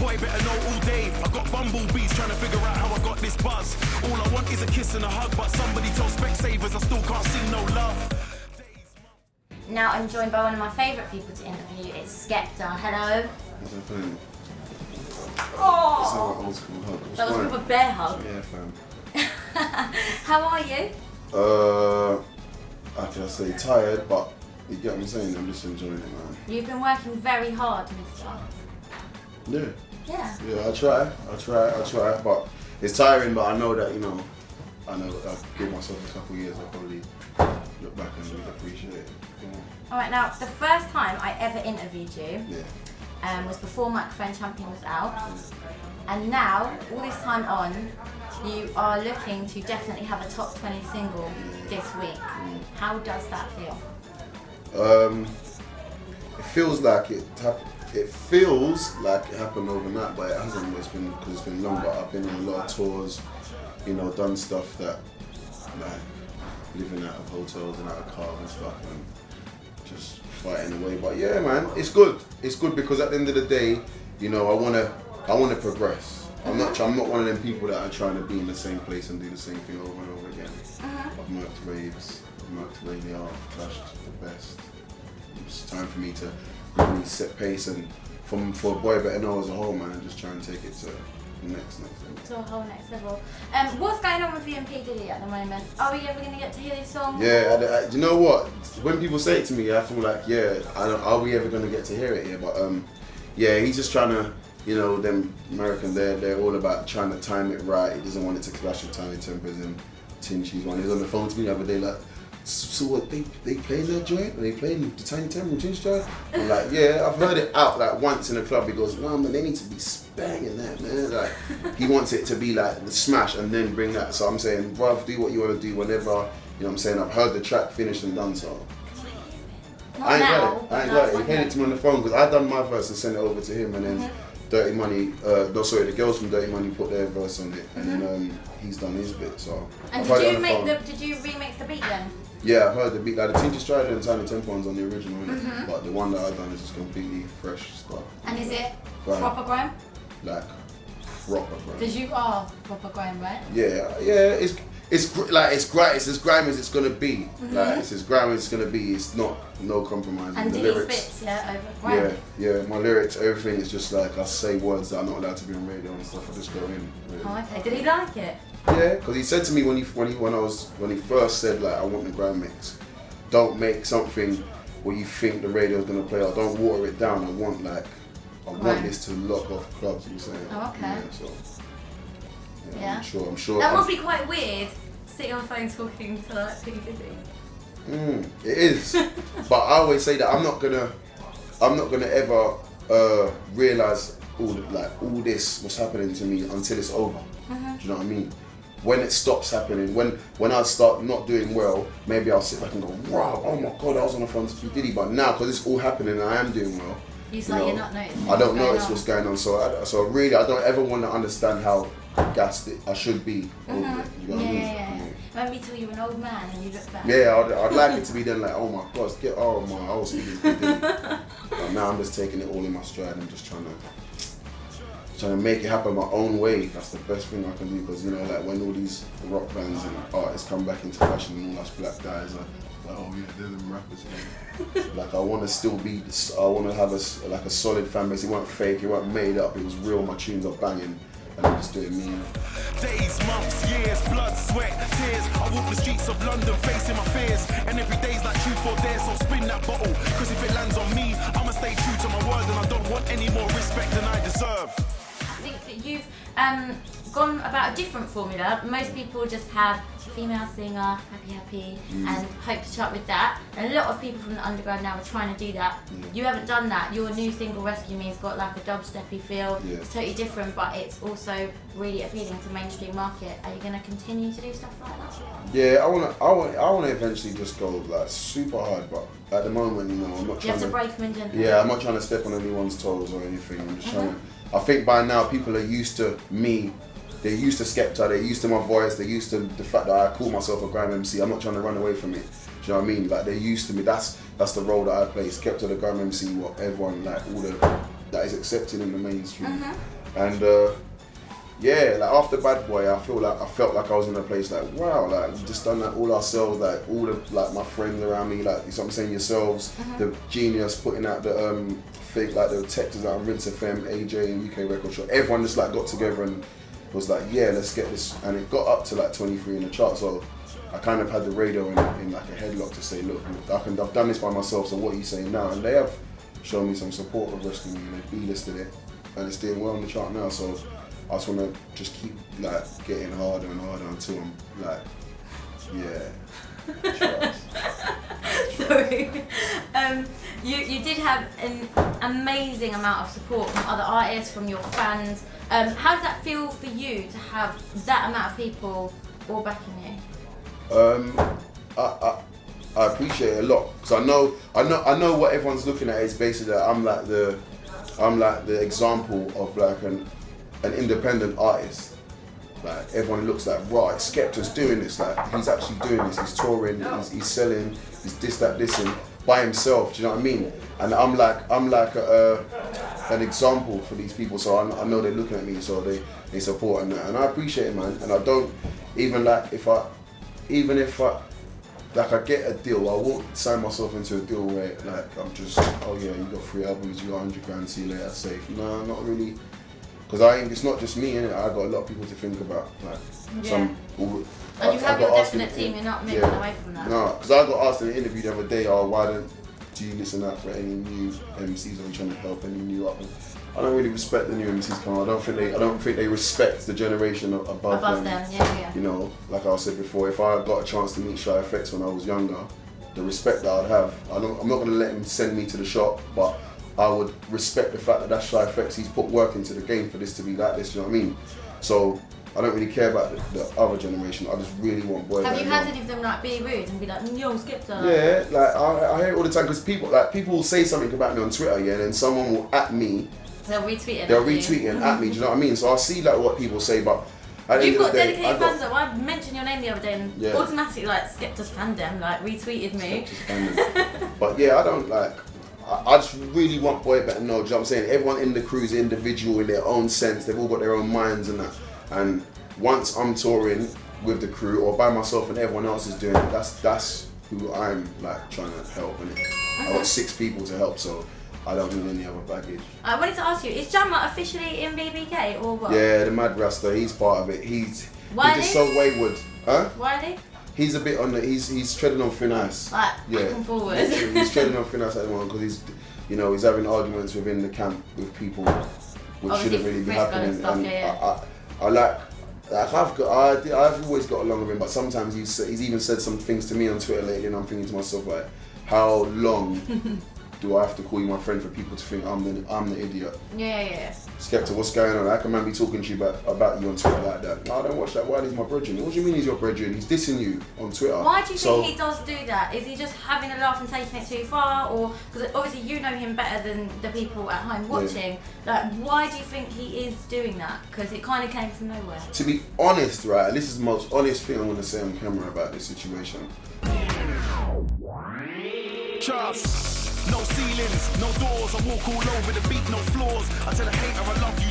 boy better know all day. I got bumblebees trying to figure out how I got this buzz. All I want is a kiss and a hug, but somebody told Specsavers I still can't see no love. Now I'm joined by one of my favourite people to interview. It's Skepta. Hello. What's happening? Oh, It's not an old school hug. What's that was going with a bear hug. Yeah, fam. How are you? How can I say, tired, but you get what I'm saying? I'm just enjoying it, man. You've been working very hard, mister. Yeah. Yeah. Yeah, I try, but it's tiring, but I know that, I'll give myself a couple of years, I'll probably look back and really appreciate it. Alright, now, the first time I ever interviewed you Yeah. was before Microphone Champion was out. And now, all this time on, you are looking to definitely have a top 20 single this week. How does that feel? It feels like it happened overnight, but it hasn't. It's been because it's been long. But I've been on a lot of tours, done stuff that like living out of hotels and out of cars and stuff, and just fighting away. But yeah, man, it's good. It's good because at the end of the day, I wanna progress. I'm not one of them people that are trying to be in the same place and do the same thing over and over again. I've murked raves, I've murked radio, clashed the best. It's time for me to really set pace and for a boy better know as a whole, man, and just try and take it to the next level. To a whole next level. What's going on with you and P. Diddy at the moment? Are we ever going to get to hear this song? Yeah, you know what? When people say it to me, I feel like, are we ever going to get to hear it? Yeah, but he's just trying to, them Americans, they're all about trying to time it right. He doesn't want it to clash with Tiny Tempers and Tin Cheese One. He was on the phone to me the other day like, so what, they playing that joint? Are they playing the Tiny Temper and Tin Cheese joint? I'm like, yeah, I've heard it out like once in a club. He goes, wow, man, they need to be banging that, man. Like, he wants it to be like the smash and then bring that. So I'm saying, bruv, do what you want to do whenever. You know what I'm saying? I've heard the track finished and done, so. Not I ain't now, got it. He played it to me on the phone because I done my verse and sent it over to him, and then Dirty Money, the girls from Dirty Money put their verse on it, and then he's done his bit. So. And did you remix the beat then? Yeah, I've heard the beat. Like the Tinky Strider and Tiny Temper one's on the original, innit? But the one that I've done is just completely fresh stuff. And is it Grime. proper grime? Like proper grime. Because you are proper grime, right? Yeah. It's as grimy as it's gonna be. Like it's as grimy as it's gonna be. It's not no compromise. And the Diddy lyrics. spits, over grime. Yeah. My lyrics, everything is just like I say words that are not allowed to be on radio and stuff. I just go in. Really. Oh, okay. Did he like it? Yeah, because he said to me when he first said like I want the grime mix, don't make something where you think the radio's gonna play or don't water it down. I want this to lock off clubs. You saying? Oh, okay. Yeah, so Yeah. I'm sure. That must be quite weird. Sitting on the phone talking to like P. Diddy. It is, but I always say that I'm not gonna ever realize all this what's happening to me until it's over. Do you know what I mean? When it stops happening, when I start not doing well, maybe I'll sit back and go, wow, oh my God, I was on the phone to P. Diddy. But now, because it's all happening and I am doing well, You're not noticing. I don't notice what's going on. So really, I don't ever want to understand how gassed I should be over it. You know what I mean? Yeah. Maybe till you're an old man and you look back. Yeah, I'd like it to be then like, oh my God, I was speaking to P. Diddy. But now I'm just taking it all in my stride and just trying to make it happen my own way. That's the best thing I can do because when all these rock bands and artists come back into fashion and all us black guys are like, oh yeah, they're the rappers again. Like I want to still be, I want to have a solid fan base. It weren't fake, it weren't made up, it was real. My tunes are banging and I'm just doing me. Days, months, years, blood, sweat, tears. I walk the streets of London facing my fears. And every day's like truth or dare, so spin that bottle. Cause if it lands on me, I'ma stay true to my word and I don't want any more respect than I deserve. I think that you've gone about a different formula. Most people just have female singer, happy, and hope to chart with that. And a lot of people from the underground now are trying to do that. You haven't done that. Your new single, Rescue Me, has got like a dubsteppy feel. Yeah. It's totally different, but it's also really appealing to mainstream market. Are you going to continue to do stuff like that? Yeah, I wanna eventually just go like super hard, but at the moment, I'm not trying to. You have to break them in gently. Yeah, I'm not trying to step on anyone's toes or anything. I'm just trying to. I think by now people are used to me. They're used to Skepta, they're used to my voice, they're used to the fact that I call myself a grime MC. I'm not trying to run away from it. Do you know what I mean? Like they're used to me. That's the role that I play. Skepta, the grime MC, what everyone, like all the that is accepted in the mainstream. And yeah, like after Bad Boy, I felt like I was in a place like, wow, like we just done that all ourselves, like all the like my friends around me, like you know what I'm saying, yourselves, the Genius putting out the fake, like the detectives out on Rinse FM, AJ and UK Record Shop, everyone just like got together and was like, yeah, let's get this, and it got up to like 23 in the chart. So I kind of had the radio in like a headlock to say, look, I've done this by myself, so what are you saying now? And they have shown me some support of rescuing me, and they B-listed it, and it's doing well on the chart now. So I just want to just keep like getting harder and harder until I'm like, yeah. Trust. Sorry. You did have an amazing amount of support from other artists, from your fans. How does that feel for you to have that amount of people all backing you? I appreciate it a lot because I know what everyone's looking at is basically that I'm like the example of like an independent artist. Like everyone looks like, right, Skepta's doing this, like he's actually doing this, he's touring, he's selling, he's this, that, this, and by himself, do you know what I mean? And I'm like an example for these people, so I know they're looking at me, so they support and I appreciate it, man. And I don't, even if I get a deal, I won't sign myself into a deal where like I'm just, oh yeah, you got 3 albums, you got 100 grand, see you later, safe. No, not really. Because it's not just me, innit? I got a lot of people to think about. Like, and you have your definite team, you're not moving away from that. No, because I got asked in an interview the other day, why don't you listen out for any new MCs or trying to help any new up? I don't really respect the new MCs coming. I don't think they respect the generation above them. Yeah. You know, like I said before, if I got a chance to meet Shy FX when I was younger, the respect that I'd have, I'm not going to let him send me to the shop, but I would respect the fact that that's Shy FX. He's put work into the game for this to be like this, you know what I mean? So I don't really care about the other generation. I just really want boys. Have you had any of them like be rude and be like, yo, Skepta? Yeah, like I hear it all the time because people will say something about me on Twitter, yeah, and then someone will at me. They'll retweet it. They'll retweet it at me. Do you know what I mean? So I see like what people say, but at the you've end got of the day, dedicated fans. Though. I mentioned your name the other day, and yeah. automatically like Skepta's fandom like retweeted me. But yeah, I don't like. I just really want boy better know. Do you know what I'm saying? Everyone in the crew is individual in their own sense. They've all got their own minds and that. And once I'm touring with the crew or by myself and everyone else is doing it, that's who I'm like trying to help. And I got 6 people to help, so I don't need any other baggage. I wanted to ask you: is Jammer officially in BBK or what? Yeah, the Mad Rasta. He's part of it. He's just so wayward, huh? Wiley? He's a bit on the. He's treading on thin ice. Like back and forward. He's treading on thin ice at the moment because he's having arguments within the camp with people, which obviously shouldn't really be happening. And stuff, I've always got along with him, but sometimes he's even said some things to me on Twitter lately, and I'm thinking to myself like, how long do I have to call you my friend for people to think I'm the idiot? Yeah. Skepta, what's going on? How can man be talking to you about you on Twitter like that? No, I don't watch that. Why he's my brethren? What do you mean he's your brethren? He's dissing you on Twitter. Why do you think he does do that? Is he just having a laugh and taking it too far? Or, because obviously you know him better than the people at home watching. Yeah. Like, why do you think he is doing that? Because it kind of came from nowhere. To be honest, right, and this is the most honest thing I'm going to say on camera about this situation. Trust. No ceilings, no doors, I walk all over the beat, no floors. I tell a hater I love you,